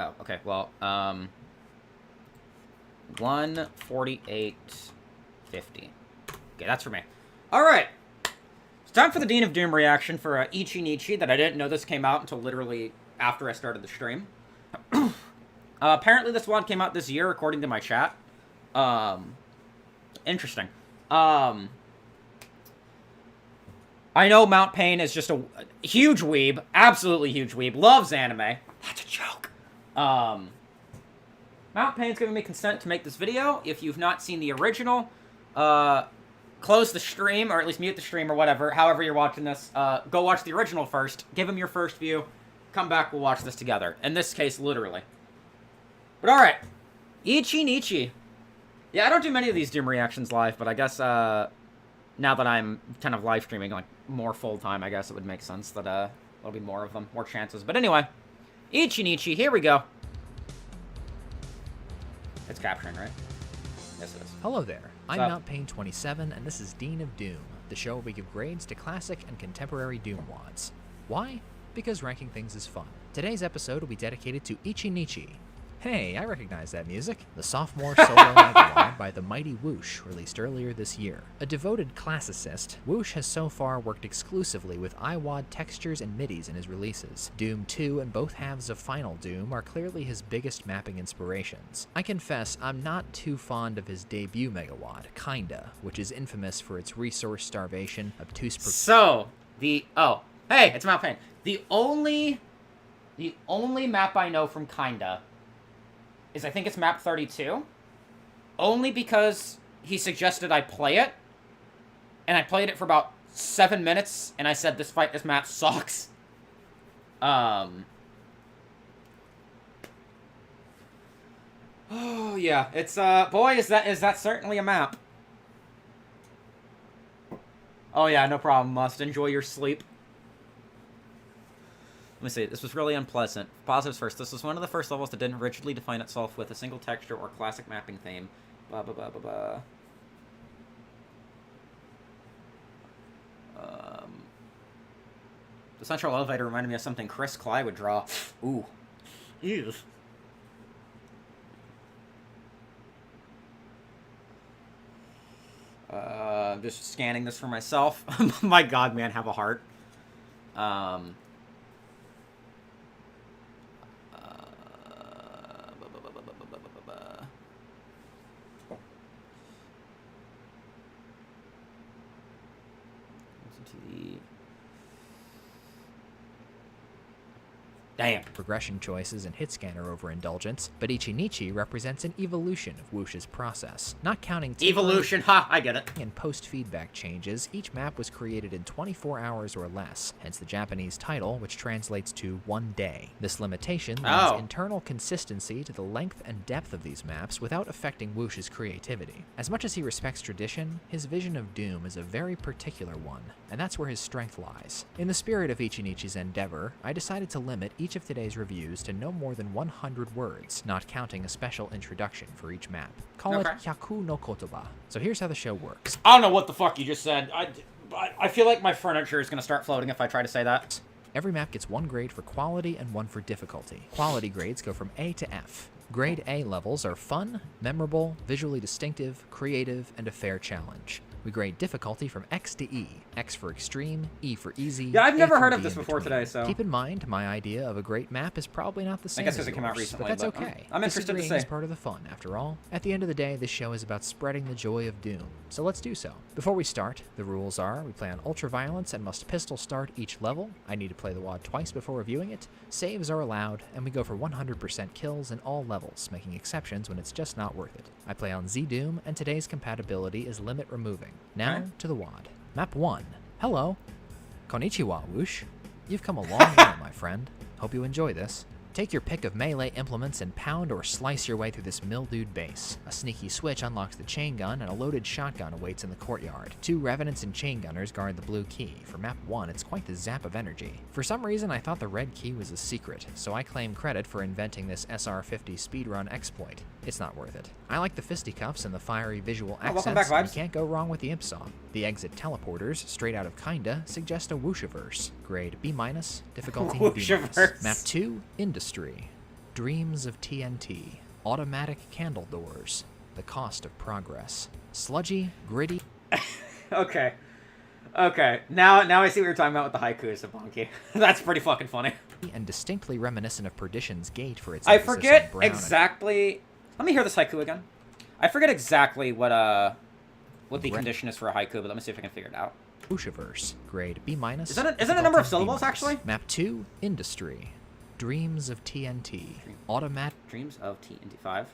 Oh, okay, well, 148.50. Okay, that's for me. Alright. It's time for the Dean of Doom reaction for Ichinichi that I didn't know this came out until literally after I started the stream. Apparently this one came out this year, according to my chat. Interesting. I know Mount Payne is just a huge weeb. Absolutely huge weeb. Loves anime. That's a joke. Mount Payne's giving me consent to make this video. If you've not seen the original, close the stream, or at least mute the stream or whatever, however you're watching this. Go watch the original first. Give him your first view. Come back, we'll watch this together. In this case, literally. But alright. Ichinichi. Yeah, I don't do many of these Doom reactions live, but I guess, now that I'm kind of live streaming, like, more full-time, I guess it would make sense that, there'll be more of them, more chances. But anyway, Ichinichi, here we go. It's capturing, right? Yes, it is. Hello there, I'm Mount Payne 27, and this is Dean of Doom, the show where we give grades to classic and contemporary Doom wads. Why? Because ranking things is fun. Today's episode will be dedicated to Ichinichi. Hey, I recognize that music. The sophomore solo Megawad by the mighty Whoosh, released earlier this year. A devoted classicist, Whoosh has so far worked exclusively with iWAD textures and MIDIs in his releases. Doom 2 and both halves of Final Doom are clearly his biggest mapping inspirations. I confess I'm not too fond of his debut Megawad, Kinda, which is infamous for its resource starvation, obtuse... Oh, hey, it's Mount Payne. The only map I know from Kinda is I think it's map 32, only because he suggested I play it, and I played it for about 7 minutes, and I said, this map sucks. Oh, yeah, it's, boy, is that certainly a map. Oh, yeah, no problem, Must. Enjoy your sleep. Let me see, this was really unpleasant. Positives first. This was one of the first levels that didn't rigidly define itself with a single texture or classic mapping theme. Blah, blah, blah, blah, blah. The central elevator reminded me of something Chris Cly would draw. Ooh. Ew. I'm just scanning this for myself. My god, man, have a heart. Damn. Progression choices and hit scanner overindulgence, but Ichinichi represents an evolution of Whoosh's process. Not counting evolution, ha, I get it. And post-feedback changes, each map was created in 24 hours or less, hence the Japanese title, which translates to 1 day. This limitation lends internal consistency to the length and depth of these maps without affecting Whoosh's creativity. As much as he respects tradition, his vision of Doom is a very particular one, and that's where his strength lies. In the spirit of Ichinichi's endeavor, I decided to limit each of today's reviews to no more than 100 words, not counting a special introduction for each map. Call it Hyaku no Kotoba. So here's how the show works. I don't know what the fuck you just said. I feel like my furniture is gonna start floating if I try to say that. Every map gets 1 grade for quality and 1 for difficulty. Quality grades go from A to F. Grade A levels are fun, memorable, visually distinctive, creative, and a fair challenge. We grade difficulty from X to E. X for extreme, E for easy. Yeah, I've never heard of this before today, so... Keep in mind, my idea of a great map is probably not the same. I guess because it came out recently, but that's okay. I'm interested to say. Is part of the fun, after all. At the end of the day, this show is about spreading the joy of Doom. So let's do so. Before we start, the rules are, we play on ultra-violence and must pistol start each level. I need to play the WAD twice before reviewing it. Saves are allowed, and we go for 100% kills in all levels, making exceptions when it's just not worth it. I play on Z-Doom, and today's compatibility is limit removing. Now, to the WAD. Map 1. Hello. Konnichiwa, Whoosh. You've come a long way, my friend. Hope you enjoy this. Take your pick of melee implements and pound or slice your way through this mildewed base. A sneaky switch unlocks the chain gun, and a loaded shotgun awaits in the courtyard. 2 revenants and chain gunners guard the blue key. For map 1, it's quite the zap of energy. For some reason, I thought the red key was a secret, so I claim credit for inventing this SR50 speedrun exploit. It's not worth it. I like the fisticuffs and the fiery visual accents, welcome back, vibes. You can't go wrong with the imp song. The exit teleporters, straight out of Kinda, suggest a Whooshiverse. Grade B-, difficulty B-. Map 2, Industry. Dreams of TNT. Automatic candle doors. The cost of progress. Sludgy, gritty. Okay. Okay. Now I see what you're talking about with the haikus of Bonky. That's pretty fucking funny. And distinctly reminiscent of Perdition's Gate for its I emphasis forget on brown exactly... Let me hear this haiku again. I forget exactly what the condition is for a haiku, but let me see if I can figure it out. Whooshiverse. Grade B-. Is that a number of syllables, B-. actually? Map 2, Industry. Dreams of TNT. Automatic Dreams of TNT 5.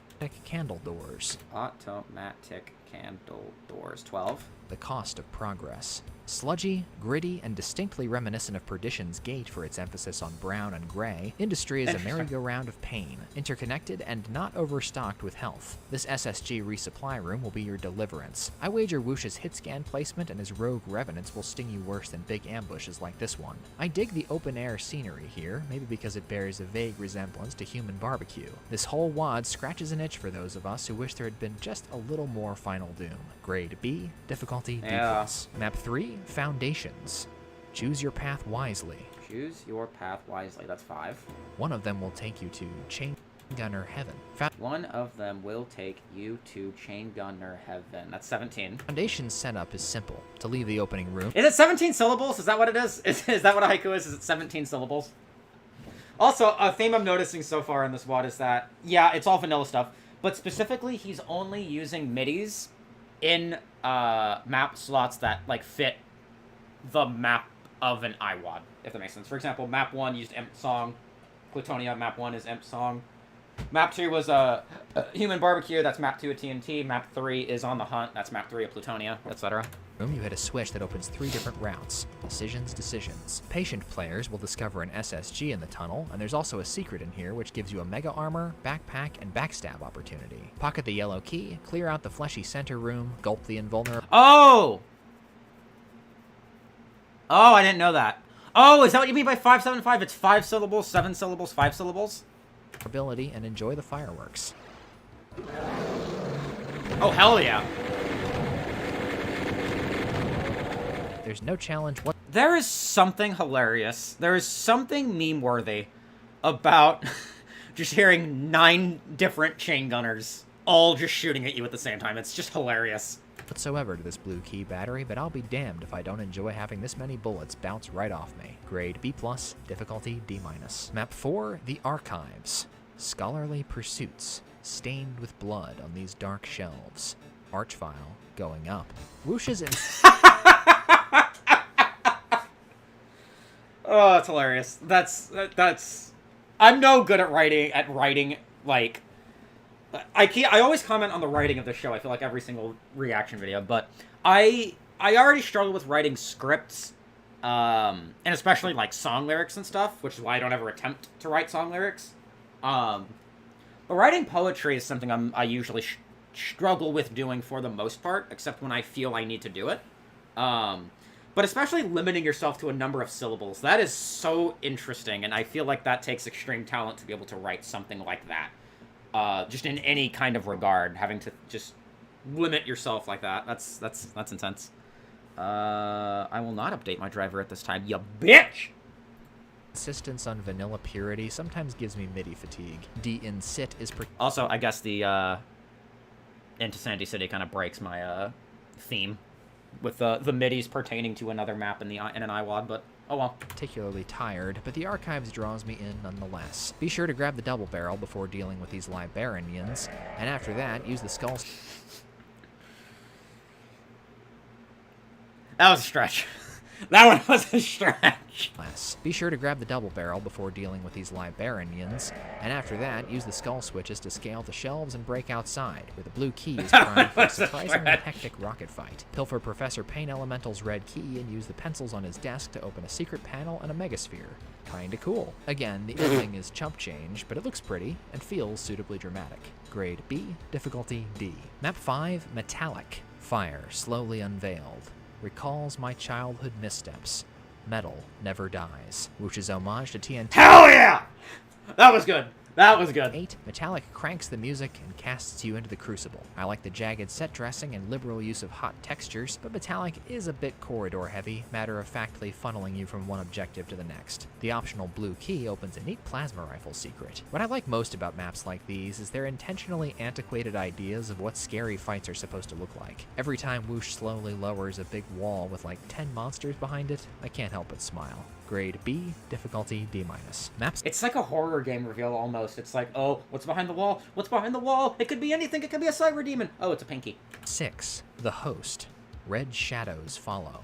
candle doors. Automatic candle doors 12. The cost of progress. Sludgy, gritty, and distinctly reminiscent of Perdition's Gate for its emphasis on brown and gray, Industry is a merry-go-round of pain, interconnected and not overstocked with health. This SSG resupply room will be your deliverance. I wager Whoosh's hit scan placement and his rogue revenants will sting you worse than big ambushes like this one. I dig the open-air scenery here, maybe because it bears a vague resemblance to human barbecue. This whole wad scratches an itch for those of us who wish there had been just a little more Final Doom. Grade B, difficulty D+. Map 3, Foundations. Choose your path wisely. Choose your path wisely. That's 5. One of them will take you to Chain Gunner Heaven. One of them will take you to Chain Gunner Heaven. That's 17. Foundation's setup is simple. To leave the opening room... Is it 17 syllables? Is that what it is? Is that what a haiku is? Is it 17 syllables? Also, a theme I'm noticing so far in this WOD is that, yeah, it's all vanilla stuff, but specifically he's only using MIDIs in map slots that, like, fit the map of an iWAD, if that makes sense. For example, map 1 used Imp Song. Plutonia, map 1 is Imp Song. Map 2 was Human Barbecue, that's map 2 of TNT. Map 3 is On the Hunt, that's map 3 of Plutonia, etc. You hit a switch that opens 3 different routes. Decisions. Patient players will discover an SSG in the tunnel, and there's also a secret in here which gives you a mega armor, backpack, and backstab opportunity. Pocket the yellow key, clear out the fleshy center room, gulp the invulnerable... Oh! Oh, I didn't know that. Oh, is that what you mean by 575? It's 5 syllables, 7 syllables, 5 syllables? ...ability, and enjoy the fireworks. Oh, hell yeah. There's no challenge what... There is something hilarious. There is something meme-worthy about just hearing 9 different chain gunners all just shooting at you at the same time. It's just hilarious. Whatsoever to this blue key battery, but I'll be damned if I don't enjoy having this many bullets bounce right off me. Grade B+, difficulty D-. Map 4, The Archives. Scholarly pursuits, stained with blood on these dark shelves. Archvile going up. Whoosh's in... Oh, that's hilarious. That's... I'm no good at writing, like... I always comment on the writing of the show, I feel like every single reaction video, but I already struggle with writing scripts, and especially, like, song lyrics and stuff, which is why I don't ever attempt to write song lyrics. But writing poetry is something I usually struggle with doing for the most part, except when I feel I need to do it. But especially limiting yourself to a number of syllables, that is so interesting, and I feel like that takes extreme talent to be able to write something like that. Just in any kind of regard, having to just limit yourself like that. That's intense. I will not update my driver at this time, you bitch! Insistence on vanilla purity sometimes gives me MIDI fatigue. D-in-sit is... Also, I guess the, Into Sandy City kind of breaks my, theme with the MIDIs pertaining to another map in an iWAD, but oh well. Particularly tired, but the Archives draws me in nonetheless. Be sure to grab the double barrel before dealing with these librarians, and after that, use the skulls... That was a stretch. That one was a stretch. Be sure to grab the double barrel before dealing with these librarians, and after that, use the skull switches to scale the shelves and break outside, where the blue key is primed for a surprisingly hectic rocket fight. Pilfer Professor Pain Elemental's red key and use the pencils on his desk to open a secret panel and a megasphere. Kinda cool. Again, the ending is chump change, but it looks pretty and feels suitably dramatic. Grade B, difficulty D. Map 5, Metallic. Fire slowly unveiled. Recalls my childhood missteps. Metal never dies. Whoosh's homage to TNT. Hell yeah! That was good. That was good. 8. Metallic cranks the music and casts you into the crucible. I like the jagged set dressing and liberal use of hot textures, but Metallic is a bit corridor heavy, matter-of-factly funneling you from one objective to the next. The optional blue key opens a neat plasma rifle secret. What I like most about maps like these is their intentionally antiquated ideas of what scary fights are supposed to look like. Every time Whoosh slowly lowers a big wall with like 10 monsters behind it, I can't help but smile. Grade B, difficulty D-. Maps. It's like a horror game reveal almost. It's like, oh, what's behind the wall? What's behind the wall? It could be anything. It could be a cyber demon. Oh, it's a pinky. 6. The Host. Red shadows follow.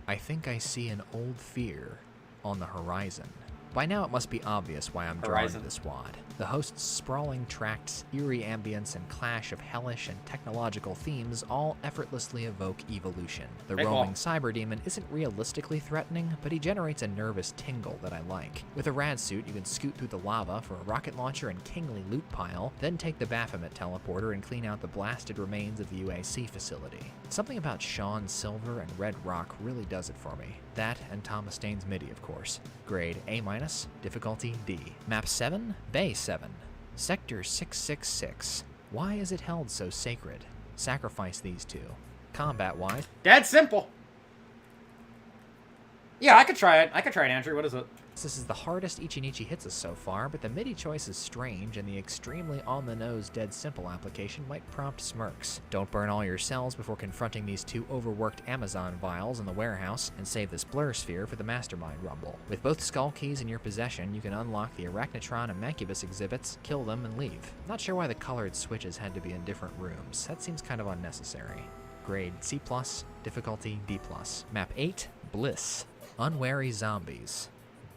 I think I see an old fear on the horizon. By now it must be obvious why I'm drawing this wad. The Host's sprawling tracts, eerie ambience, and clash of hellish and technological themes all effortlessly evoke evolution. The roaming cyber demon isn't realistically threatening, but he generates a nervous tingle that I like. With a rad suit, you can scoot through the lava for a rocket launcher and kingly loot pile, then take the Baphomet teleporter and clean out the blasted remains of the UAC facility. Something about Sean Silver and Red Rock really does it for me. That and Thomas Stain's MIDI, of course. Grade A-, difficulty D. Map 7, Bay 7. Sector 666. Why is it held so sacred? Sacrifice these two. Combat-wise. Dead simple. Yeah, I could try it. Andrew. What is it? This is the hardest Ichinichi hits us so far, but the MIDI choice is strange, and the extremely on-the-nose dead simple application might prompt smirks. Don't burn all your cells before confronting these two overworked Amazon vials in the warehouse, and save this blur sphere for the Mastermind Rumble. With both skull keys in your possession, you can unlock the Arachnotron and Mancubus exhibits, kill them, and leave. Not sure why the colored switches had to be in different rooms. That seems kind of unnecessary. Grade C+, difficulty D+. Map 8, Bliss. Unwary zombies.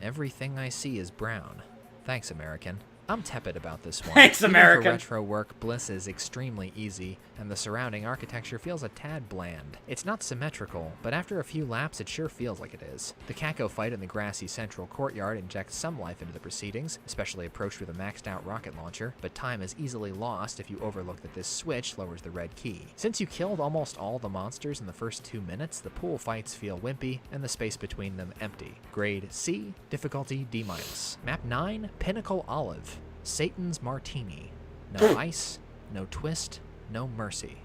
Everything I see is brown. Thanks, American. I'm tepid about this one. Thanks, American. Even for retro work, Bliss is extremely easy, and the surrounding architecture feels a tad bland. It's not symmetrical, but after a few laps, it sure feels like it is. The Kako fight in the grassy central courtyard injects some life into the proceedings, especially approached with a maxed-out rocket launcher, but time is easily lost if you overlook that this switch lowers the red key. Since you killed almost all the monsters in the first 2 minutes, the pool fights feel wimpy, and the space between them empty. Grade C, difficulty D-. Map 9, Pinnacle Olive. Satan's Martini. No ice, no twist, no mercy.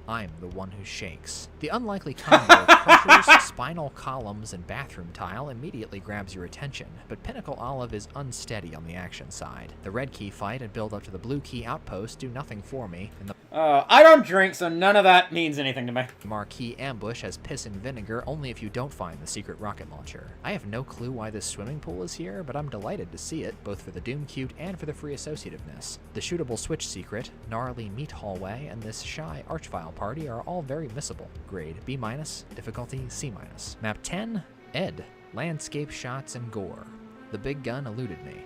I'm the one who shakes. The unlikely combo of crushers, spinal columns, and bathroom tile immediately grabs your attention, but Pinnacle Olive is unsteady on the action side. The red key fight and build up to the blue key outpost do nothing for me, and the I don't drink, so none of that means anything to me. marquee ambush has piss and vinegar only if you don't find the secret rocket launcher. I have no clue why this swimming pool is here, but I'm delighted to see it, both for the Doom cute and for the free associativeness. The shootable switch secret, gnarly meat hallway, and this shy archvile party are all very missable. Grade B-, difficulty C-. Map 10, Ed. Landscape shots and gore. The big gun eluded me.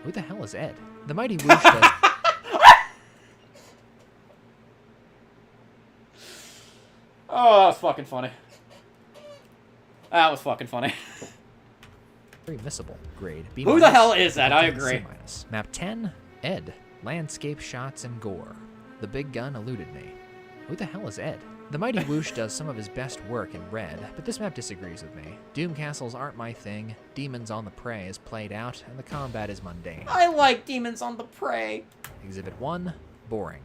Who the hell is Ed? The mighty Whoosh does... Oh, that was fucking funny. That was fucking funny. Very missable. Grade B-. Who the hell is that? I agree. C-. Map 10, Ed. Landscape shots and gore. The big gun eluded me. Who the hell is Ed? The mighty Whoosh does some of his best work in red, but this map disagrees with me. Doom castles aren't my thing, Demons on the Prey is played out, and the combat is mundane. I like Demons on the Prey. Exhibit 1, boring.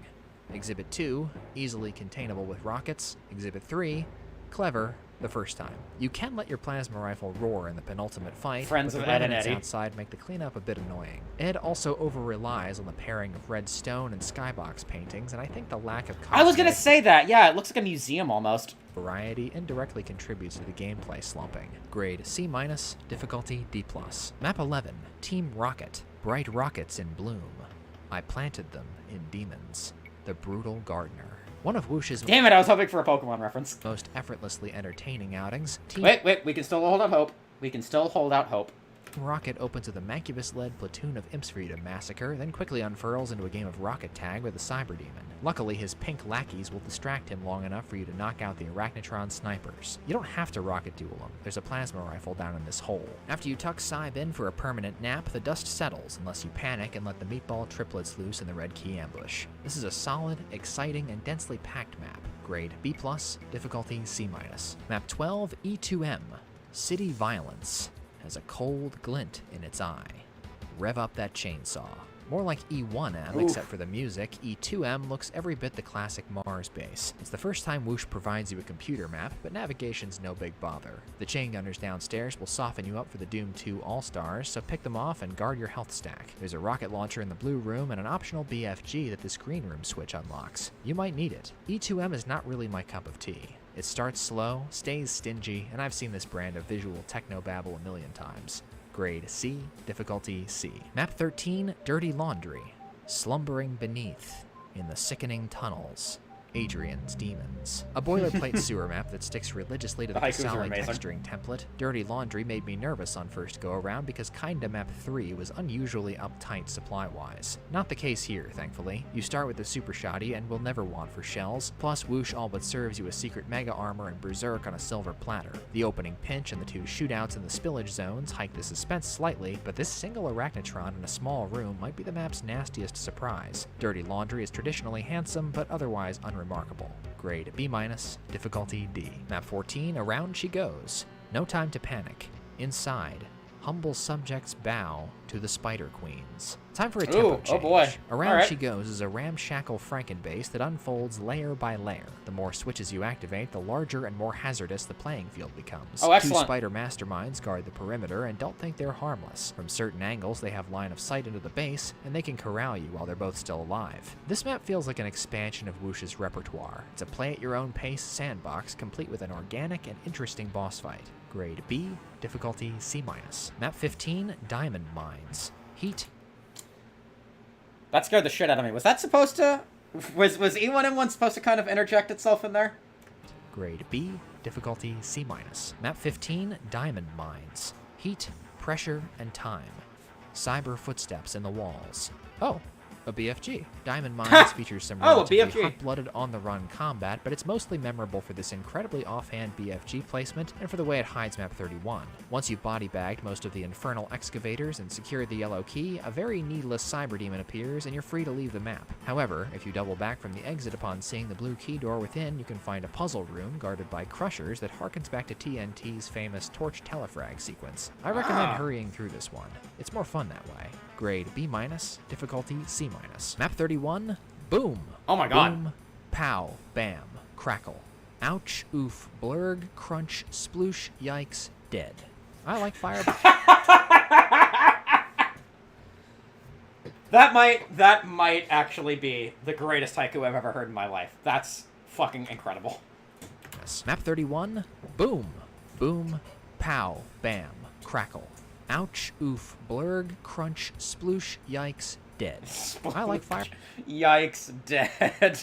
Exhibit 2, easily containable with rockets. Exhibit 3, clever the first time. You can let your plasma rifle roar in the penultimate fight, Friends but of the Ed and remnants Eddie. outside make the cleanup a bit annoying. Ed also over-relies on the pairing of red stone and skybox paintings, and I think the lack of I was gonna cosmetic say that. Yeah, it looks like a museum almost. variety indirectly contributes to the gameplay slumping. Grade C-, difficulty D+. Map 11, Team Rocket. Bright rockets in bloom. I planted them in demons. The Brutal Gardener. One of Whoosh's Damn it, I was hoping for a Pokemon reference. most effortlessly entertaining outings, Team Wait, we can still hold out hope. We can still hold out hope. Rocket opens with a Mancubus-led platoon of imps for you to massacre, then quickly unfurls into a game of rocket tag with a cyber demon. Luckily, his pink lackeys will distract him long enough for you to knock out the Arachnotron snipers. You don't have to rocket duel him. There's a plasma rifle down in this hole. After you tuck Cyb in for a permanent nap, the dust settles unless you panic and let the meatball triplets loose in the red key ambush. This is a solid, exciting, and densely packed map. Grade B+, difficulty C-. Map 12, E2M. City Violence. Has a cold glint in its eye. Rev up that chainsaw. More like E1M, Oof. except for the music, E2M looks every bit the classic Mars base. It's the first time Whoosh provides you a computer map, but navigation's no big bother. The chain gunners downstairs will soften you up for the Doom 2 All-Stars, so pick them off and guard your health stack. There's a rocket launcher in the blue room and an optional BFG that this green room switch unlocks. You might need it. E2M is not really my cup of tea. It starts slow, stays stingy, and I've seen this brand of visual technobabble a million times. Grade C, difficulty C. Map 13, Dirty Laundry. Slumbering beneath, in the sickening tunnels, Adrian's Demons. A boilerplate sewer map that sticks religiously to the haikus are Kasali amazing. texturing template. Dirty Laundry made me nervous on first go-around because Kinda Map 3 was unusually uptight supply-wise. Not the case here, thankfully. You start with the super shoddy and will never want for shells, plus Whoosh all but serves you a secret mega armor and berserk on a silver platter. The opening pinch and the two shootouts in the spillage zones hike the suspense slightly, but this single arachnotron in a small room might be the map's nastiest surprise. Dirty Laundry is traditionally handsome, but otherwise unremarkable. Grade B-, difficulty D. Map 14, Around She Goes. No time to panic. Inside, humble subjects bow to the Spider Queens. Time for a tempo change. Oh boy. Around Alright. She Goes is a ramshackle Frankenbase that unfolds layer by layer. The more switches you activate, the larger and more hazardous the playing field becomes. Oh, excellent. Two spider masterminds guard the perimeter and don't think they're harmless. From certain angles, they have line of sight into the base, and they can corral you while they're both still alive. This map feels like an expansion of Whoosh's repertoire. It's a play-at-your-own-pace sandbox, complete with an organic and interesting boss fight. Grade B, difficulty C-. Map 15, Diamond Mines. Heat. That scared the shit out of me. Was that supposed to... Was E1M1 supposed to kind of interject itself in there? Grade B, difficulty C-. Map 15, Diamond Mines. Heat, pressure, and time. Cyber footsteps in the walls. Oh, a BFG. Diamond Mines features some Oh, a relatively BFG. hot-blooded on-the-run combat, but it's mostly memorable for this incredibly offhand BFG placement and for the way it hides Map 31. Once you've body-bagged most of the infernal excavators and secured the yellow key, a very needless cyber demon appears and you're free to leave the map. However, if you double back from the exit upon seeing the blue key door within, you can find a puzzle room guarded by crushers that harkens back to TNT's famous torch telefrag sequence. I recommend hurrying through this one. It's more fun that way. Grade B-, difficulty C-. Map 31, Boom. Oh my god. Boom, pow, bam, crackle. Ouch, oof, blurg, crunch, sploosh, yikes, dead. I like fire. That might actually be the greatest haiku I've ever heard in my life. That's fucking incredible. Map 31, Boom. Boom, pow, bam, crackle. Ouch, oof, blurg, crunch, sploosh, yikes, dead. I like fire. Yikes, dead.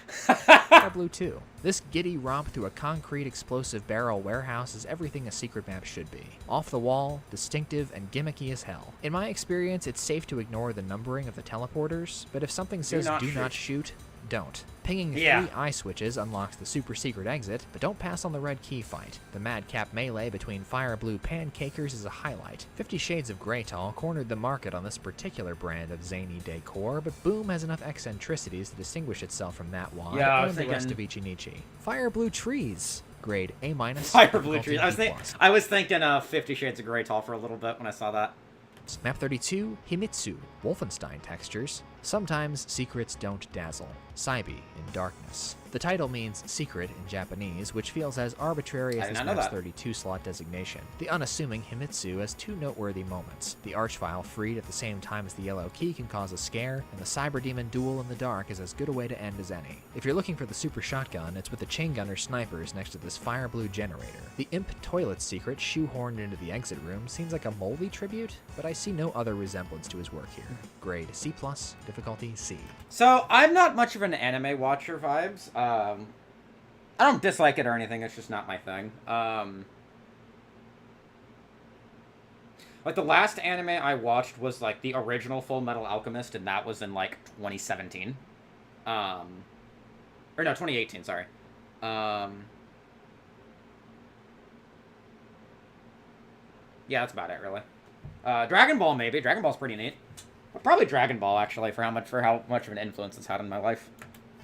Fire Blue 2. This giddy romp through a concrete explosive barrel warehouse is everything a secret map should be. Off the wall, distinctive, and gimmicky as hell. In my experience, it's safe to ignore the numbering of the teleporters, but if something says do not shoot, don't. Pinging 3 eye switches unlocks the super secret exit, but don't pass on the red key fight. The madcap melee between Fire Blue pancakers is a highlight. 50 Shades of Greytall cornered the market on this particular brand of zany decor, but Boom has enough eccentricities to distinguish itself from that wad and the rest of Ichinichi. Fire Blue Trees. Grade A-. Fire Blue Trees. B+. I was thinking 50 Shades of Greytall for a little bit when I saw that. Map 32, Himitsu, Wolfenstein textures. Sometimes secrets don't dazzle. Saibi in darkness. The title means secret in Japanese, which feels as arbitrary as this map's 32-slot designation. The unassuming Himitsu has 2 noteworthy moments. The archvile freed at the same time as the yellow key can cause a scare, and the cyber demon duel in the dark is as good a way to end as any. If you're looking for the super shotgun, it's with the chain gunner snipers next to this fire blue generator. The imp toilet secret shoehorned into the exit room seems like a moldy tribute, but I see no other resemblance to his work here. Grade C+, difficulty C. So, I'm not much of an anime watcher vibes. I don't dislike it or anything, it's just not my thing. Like, the last anime I watched was, like, the original Full Metal Alchemist, and that was in, like, 2017. Or no, 2018, sorry. Yeah, that's about it, really. Dragon Ball, maybe. Dragon Ball's pretty neat. But probably Dragon Ball, actually, for how much of an influence it's had in my life.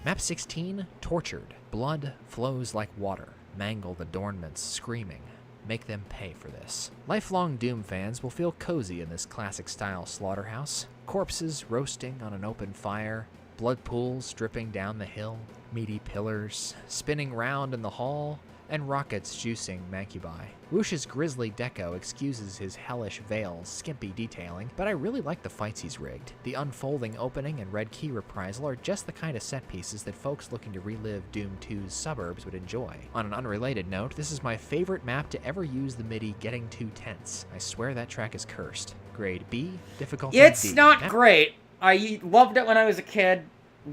Map 16, Tortured. Blood flows like water. Mangled adornments screaming. Make them pay for this. Lifelong Doom fans will feel cozy in this classic-style slaughterhouse. Corpses roasting on an open fire, blood pools dripping down the hill, meaty pillars spinning round in the hall, and rockets juicing Mancubi. Woosh's grisly deco excuses his hellish veil's skimpy detailing, but I really like the fights he's rigged. The unfolding opening and Red Key reprisal are just the kind of set pieces that folks looking to relive Doom 2's suburbs would enjoy. On an unrelated note, this is my favorite map to ever use the MIDI getting too tense. I swear that track is cursed. Grade B, difficulty D. It's not great. I loved it when I was a kid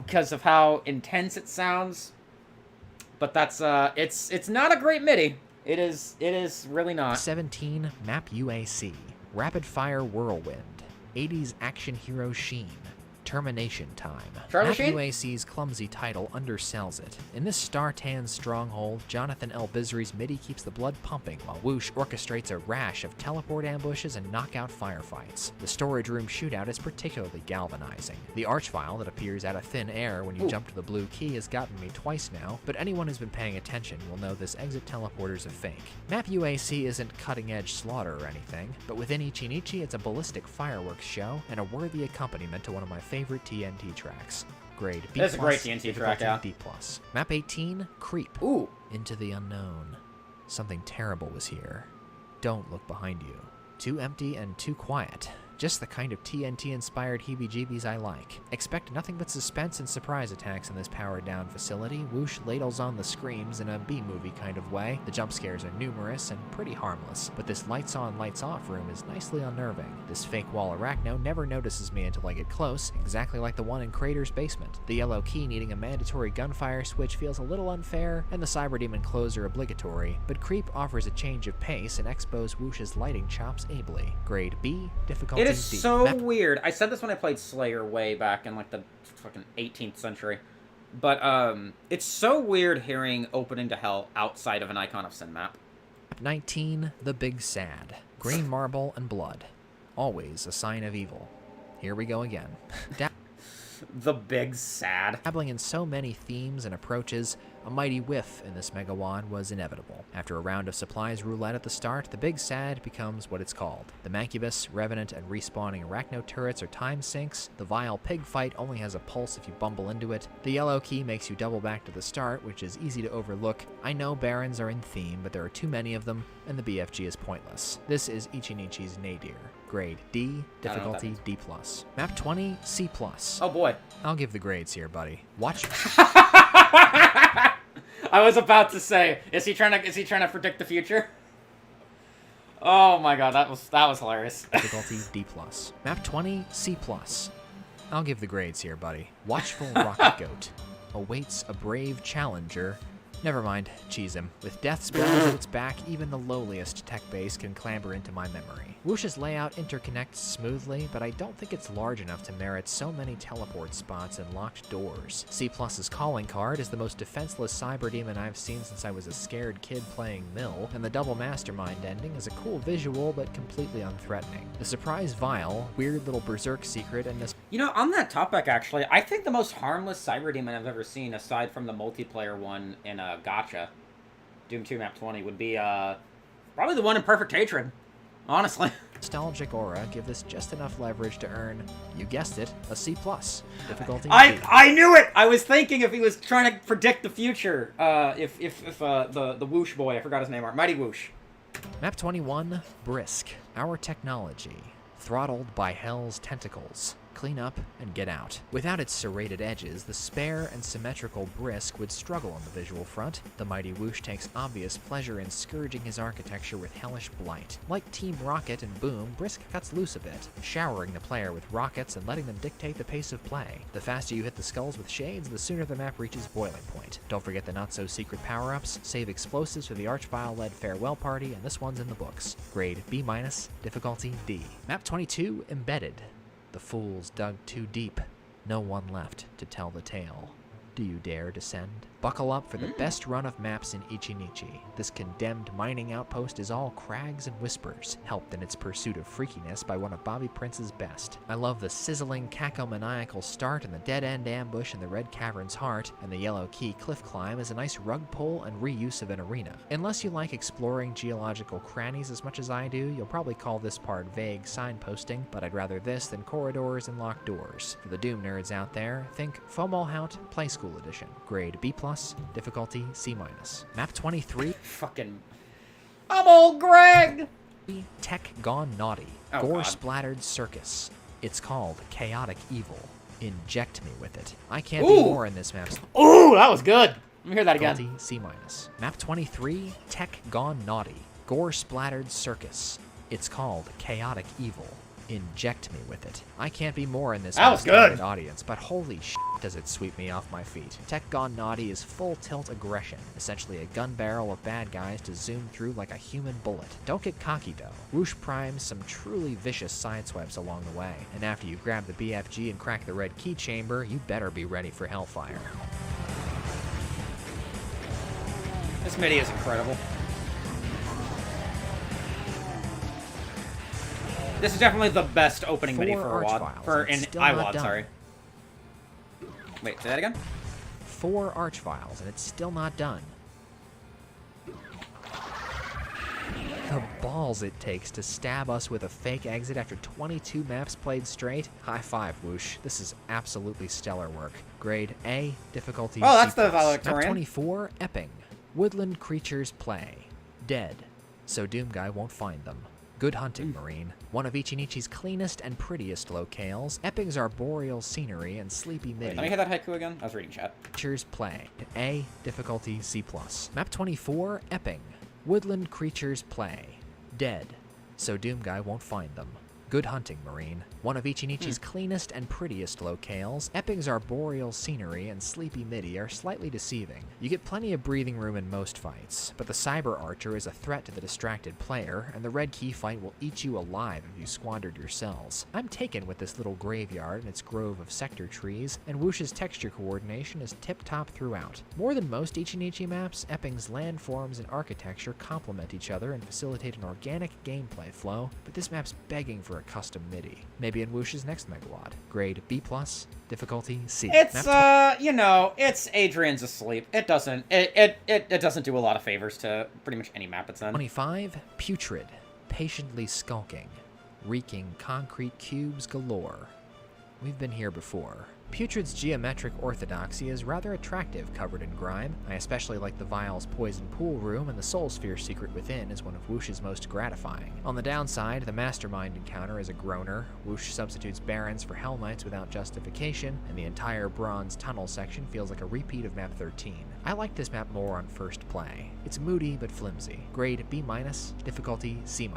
because of how intense it sounds. But that's, it's not a great MIDI. It is really not. 17, Map UAC. Rapid Fire Whirlwind. 80s action hero Sheen. Termination Time. Charlie Map Sheen? UAC's clumsy title undersells it. In this star-tan stronghold, Jonathan L. Bizri's MIDI keeps the blood pumping, while Woosh orchestrates a rash of teleport ambushes and knockout firefights. The storage room shootout is particularly galvanizing. The archvile that appears out of thin air when you jump to the blue key has gotten me twice now, but anyone who's been paying attention will know this exit teleporter's a fake. Map UAC isn't cutting-edge slaughter or anything, but within Ichinichi it's a ballistic fireworks show and a worthy accompaniment to one of my favorite TNT tracks. Grade B+. That's a great TNT track, yeah. D+. Map 18, Creep. Ooh. Into the unknown. Something terrible was here. Don't look behind you. Too empty and too quiet. Just the kind of TNT-inspired heebie-jeebies I like. Expect nothing but suspense and surprise attacks in this powered-down facility. Woosh ladles on the screams in a B-movie kind of way. The jump scares are numerous and pretty harmless, but this lights-on, lights-off room is nicely unnerving. This fake wall arachno never notices me until I get close, exactly like the one in Crater's basement. The yellow key needing a mandatory gunfire switch feels a little unfair, and the Cyberdemon clothes are obligatory, but Creep offers a change of pace and expos Woosh's lighting chops ably. Grade B, difficulty It is D. so weird. I said this when I played Slayer way back in like the fucking 18th century. But it's so weird hearing Opening to Hell outside of an Icon of Sin map. 19, The Big Sad. Green marble and blood. Always a sign of evil. Here we go again. The Big Sad. Dabbling in so many themes and approaches, a mighty whiff in this Megawad was inevitable. After a round of supplies roulette at the start, the Big Sad becomes what it's called. The Mancubus, Revenant, and respawning Arachno turrets are time sinks. The vile pig fight only has a pulse if you bumble into it. The yellow key makes you double back to the start, which is easy to overlook. I know Barons are in theme, but there are too many of them, and the BFG is pointless. This is Ichinichi's nadir. Grade D, difficulty D+. Map 20, C+. Oh boy. I'll give the grades here, buddy. Watch. I was about to say, is he trying to predict the future? Oh my god, that was hilarious. Difficulty D+. Map 20, C+. I'll give the grades here, buddy. Watchful Rocket Goat awaits a brave challenger. Never mind, cheese him. With death spells at its back, even the lowliest tech base can clamber into my memory. Woosh's layout interconnects smoothly, but I don't think it's large enough to merit so many teleport spots and locked doors. C+'s calling card is the most defenseless Cyberdemon I've seen since I was a scared kid playing Mill, and the double mastermind ending is a cool visual but completely unthreatening. The surprise vial, weird little berserk secret, and this— You know, on that topic, actually, I think the most harmless Cyberdemon I've ever seen, aside from the multiplayer one in Gacha, Doom 2 Map 20, would be probably the one in Perfect Hatred, honestly. nostalgic aura give this just enough leverage to earn, you guessed it, a C+. Difficulty D. I knew it! I was thinking if he was trying to predict the future, if the Woosh boy, I forgot his name, Mighty Woosh. Map 21, Brisk. Our technology. Throttled by Hell's tentacles. Clean up and get out. Without its serrated edges, the spare and symmetrical Brisk would struggle on the visual front. The mighty Woosh takes obvious pleasure in scourging his architecture with hellish blight. Like Team Rocket and Boom, Brisk cuts loose a bit, showering the player with rockets and letting them dictate the pace of play. The faster you hit the skulls with shades, the sooner the map reaches boiling point. Don't forget the not-so-secret power-ups, save explosives for the Archvile-led farewell party, and this one's in the books. Grade B-, difficulty D. Map 22, Embedded. The fools dug too deep. No one left to tell the tale. Do you dare descend? Buckle up for the best run of maps in Ichinichi. This condemned mining outpost is all crags and whispers, helped in its pursuit of freakiness by one of Bobby Prince's best. I love the sizzling, cacomaniacal start and the dead-end ambush in the Red Cavern's heart, and the Yellow Key cliff climb is a nice rug pull and reuse of an arena. Unless you like exploring geological crannies as much as I do, you'll probably call this part vague signposting, but I'd rather this than corridors and locked doors. For the Doom nerds out there, think Fomalhaut Play School Edition. Grade B+, difficulty C-. Map 23. Fucking... I'm old Greg! Tech Gone Naughty. Oh, Gore-splattered circus. It's called Chaotic Evil. Inject me with it. I can't Ooh. be more in this map. Ooh, that was good. Let me hear that again. Difficulty C-. Map 23. Tech Gone Naughty. Gore-splattered circus. It's called Chaotic Evil. Inject me with it. I can't be more in this That was good. audience, but holy shit does it sweep me off my feet. Tech Gone Naughty is full tilt aggression, essentially a gun barrel of bad guys to zoom through like a human bullet. Don't get cocky though. Whoosh primes some truly vicious sideswipes along the way, and after you grab the BFG and crack the red key chamber, you better be ready for hellfire. This MIDI is incredible. This is definitely the best opening MIDI for a WAD. Sorry. Wait, say that again? 4 Archviles, and it's still not done. The balls it takes to stab us with a fake exit after 22 maps played straight. High five, Whoosh. This is absolutely stellar work. Grade A, difficulty Oh, that's C+. the valedictorian. Map 24, Epping. Woodland creatures play. Dead. So Doom Guy won't find them. Good hunting, Marine. One of Ichinichi's cleanest and prettiest locales, Epping's arboreal scenery and sleepy Wait, midi. let me hear that haiku again. I was reading chat. Creatures play. A, difficulty C+. Map 24, Epping. Woodland creatures play. Dead. So Doom Guy won't find them. Good hunting, Marine. One of Ichinichi's cleanest and prettiest locales, Epping's arboreal scenery and sleepy midi are slightly deceiving. You get plenty of breathing room in most fights, but the Cyber Archer is a threat to the distracted player, and the Red Key fight will eat you alive if you squandered your cells. I'm taken with this little graveyard and its grove of sector trees, and Whoosh's texture coordination is tip-top throughout. More than most Ichinichi maps, Epping's landforms and architecture complement each other and facilitate an organic gameplay flow, but this map's begging for a custom MIDI. Maybe in Whoosh's next Megawad. Grade B+, difficulty C. It's you know, it's Adrian's asleep. It doesn't do a lot of favors to pretty much any map it's in. 25, Putrid, patiently skulking, reeking concrete cubes galore. We've been here before. Putrid's geometric orthodoxy is rather attractive covered in grime. I especially like the Vial's poison pool room, and the Soul Sphere secret within is one of Whoosh's most gratifying. On the downside, the Mastermind encounter is a groaner. Whoosh substitutes Barons for Hell Knights without justification, and the entire Bronze Tunnel section feels like a repeat of Map 13. I like this map more on first play. It's moody but flimsy. Grade B-, difficulty C-.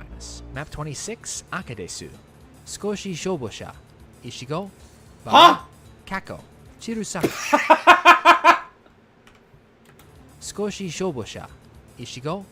Map 26, Akadesu. Skoshi Shobosha. Ishigo. Huh? Kako. Chirusaka. Skoshi Shobosha. Ishigo.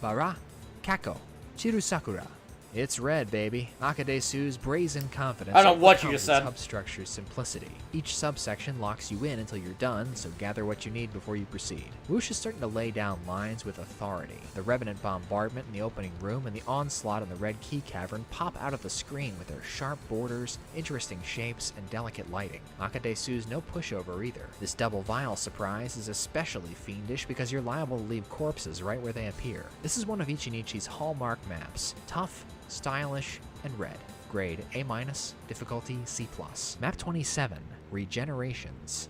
Bara. Kako. Chirusakura. It's red, baby. Akadesu's brazen confidence. I don't know what you just said. Substructure's simplicity. Each subsection locks you in until you're done, so gather what you need before you proceed. Whoosh is starting to lay down lines with authority. The Revenant bombardment in the opening room and the onslaught in the Red Key Cavern pop out of the screen with their sharp borders, interesting shapes, and delicate lighting. Akadesu's no pushover either. This double vial surprise is especially fiendish because you're liable to leave corpses right where they appear. This is one of Ichinichi's hallmark maps. Tough, stylish, and red. Grade A-, difficulty C+. Map 27, Regenerations.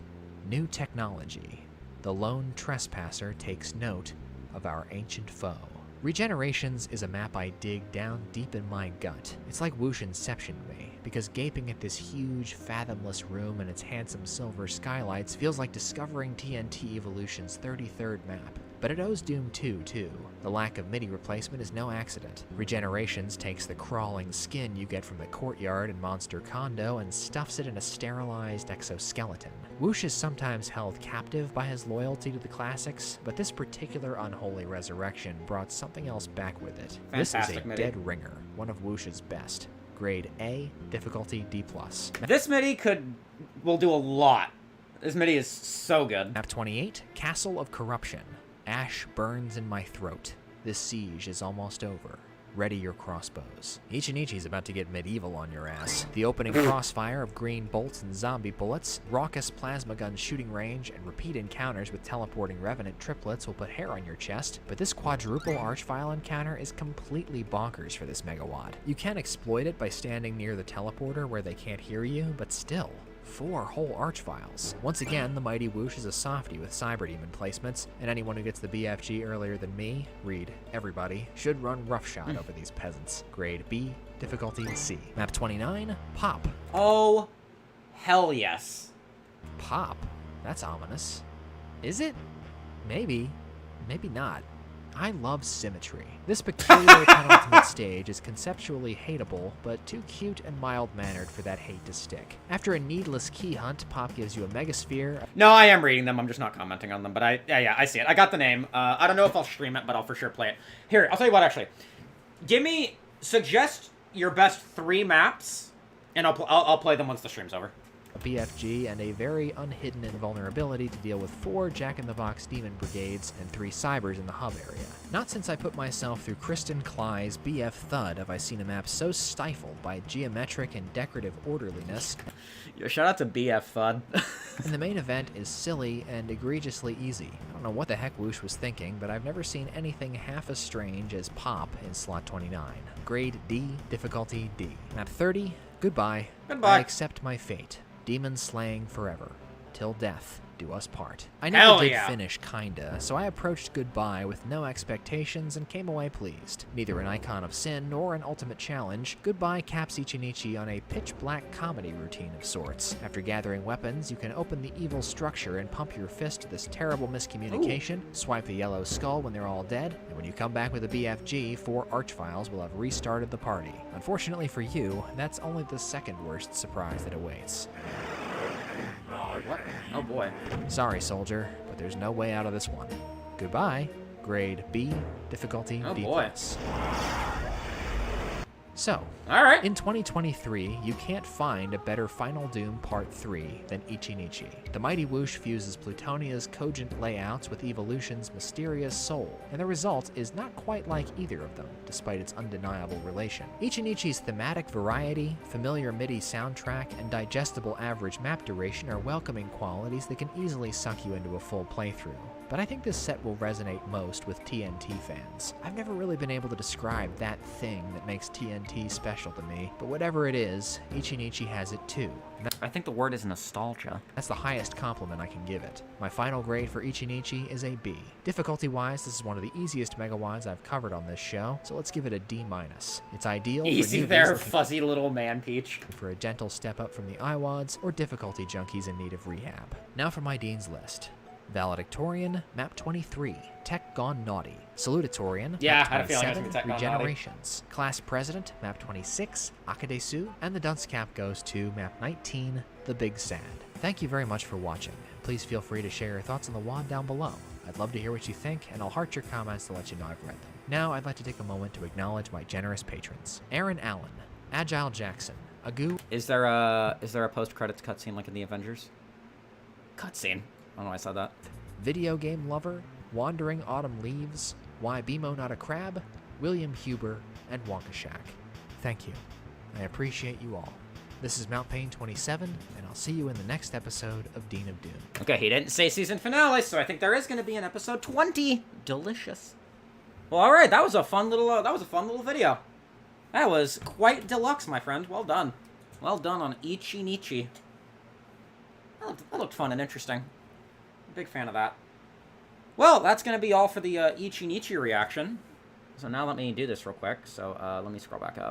New technology. The lone trespasser takes note of our ancient foe. Regenerations is a map I dig down deep in my gut. It's like Whoosh inceptioned me, because gaping at this huge, fathomless room and its handsome silver skylights feels like discovering TNT Evolution's 33rd map. But it owes Doom 2, too. The lack of MIDI replacement is no accident. Regenerations takes the crawling skin you get from the courtyard in Monster Condo and stuffs it in a sterilized exoskeleton. Whoosh is sometimes held captive by his loyalty to the classics, but this particular unholy resurrection brought something else back with it. Fantastic This is a MIDI. dead ringer, one of Whoosh's best. Grade A, difficulty D+. This MIDI will do a lot This MIDI is so good. Map 28, Castle of Corruption. Ash burns in my throat. This siege is almost over. Ready your crossbows. Ichinichi's about to get medieval on your ass. The opening crossfire of green bolts and zombie bullets, raucous plasma gun shooting range, and repeat encounters with teleporting revenant triplets will put hair on your chest, but this quadruple archvile encounter is completely bonkers for this megawad. You can exploit it by standing near the teleporter where they can't hear you, but still. 4 whole archviles. Once again, the Mighty Whoosh is a softie with Cyber Demon placements, and anyone who gets the BFG earlier than me, read everybody, should run roughshod over these peasants. Grade B, difficulty C. Map 29, Pop. Oh, hell yes. Pop? That's ominous. Is it? Maybe. Maybe not. I love symmetry. This peculiar penultimate stage is conceptually hateable, but too cute and mild-mannered for that hate to stick. After a needless key hunt, Pop gives you a megasphere. No, I am reading them. I'm just not commenting on them. But yeah, I see it. I got the name. I don't know if I'll stream it, but I'll for sure play it. Here, I'll tell you what, actually. Suggest your best 3 maps, and I'll play them once the stream's over. A BFG, and a very unhidden invulnerability to deal with 4 Jack-in-the-Box Demon Brigades and 3 Cybers in the hub area. Not since I put myself through Kristen Klei's BF Thud have I seen a map so stifled by geometric and decorative orderliness. Yo, shout out to BF Thud. And the main event is silly and egregiously easy. I don't know what the heck Whoosh was thinking, but I've never seen anything half as strange as Pop in slot 29. Grade D, difficulty D. Map 30, goodbye. Goodbye. I accept my fate. Demon slaying forever. Till death do us part. I Hell never did yeah. finish, kinda, so I approached goodbye with no expectations and came away pleased. Neither an icon of sin nor an ultimate challenge, goodbye caps Ichinichi on a pitch-black comedy routine of sorts. After gathering weapons, you can open the evil structure and pump your fist to this terrible miscommunication, swipe the yellow skull when they're all dead, and when you come back with a BFG, 4 archviles will have restarted the party. Unfortunately for you, that's only the second worst surprise that awaits. What? Oh boy. Sorry, soldier, but there's no way out of this one. Goodbye. Grade B, difficulty Oh D+. boy. So, Alright. in 2023, you can't find a better Final Doom Part 3 than Ichinichi. The Mighty Whoosh fuses Plutonia's cogent layouts with Evolution's mysterious soul, and the result is not quite like either of them, despite its undeniable relation. Ichinichi's thematic variety, familiar MIDI soundtrack, and digestible average map duration are welcoming qualities that can easily suck you into a full playthrough. But I think this set will resonate most with TNT fans. I've never really been able to describe that thing that makes TNT special to me, but whatever it is, Ichinichi has it too. And I think the word is nostalgia. that's the highest compliment I can give it. My final grade for Ichinichi is a B. Difficulty-wise, this is one of the easiest megawads I've covered on this show, so let's give it a D-. It's ideal Easy for newbies there, looking fuzzy little man peach. for a gentle step up from the IWADs or difficulty junkies in need of rehab. Now for my Dean's List. Valedictorian, Map 23, Tech Gone Naughty. Salutatorian, Yeah, Map I had a feeling it was 27, gonna be Tech Gone Naughty. Regenerations. Class President, Map 26, Akadesu, and the dunce cap goes to Map 19, The Big Sad. Thank you very much for watching. Please feel free to share your thoughts on the WAD down below. I'd love to hear what you think, and I'll heart your comments to let you know I've read them. Now, I'd like to take a moment to acknowledge my generous patrons. Aaron Allen, Agile Jackson, Agu. Is there a post-credits cutscene like in the Avengers? Cutscene. I don't know why I said that. Video Game Lover, Wandering Autumn Leaves, Why Bemo Not a Crab, William Huber, and Wonka Shack. Thank you. I appreciate you all. This is Mount Pain 27, and I'll see you in the next episode of Dean of Doom. Okay, he didn't say season finale, so I think there is going to be an episode 20. Delicious. Well, all right, that was a fun little video. That was quite deluxe, my friend. Well done. Well done on Ichinichi. That looked fun and interesting. Big fan of that. Well, that's going to be all for the Ichinichi reaction. So now let me do this real quick. So let me scroll back up.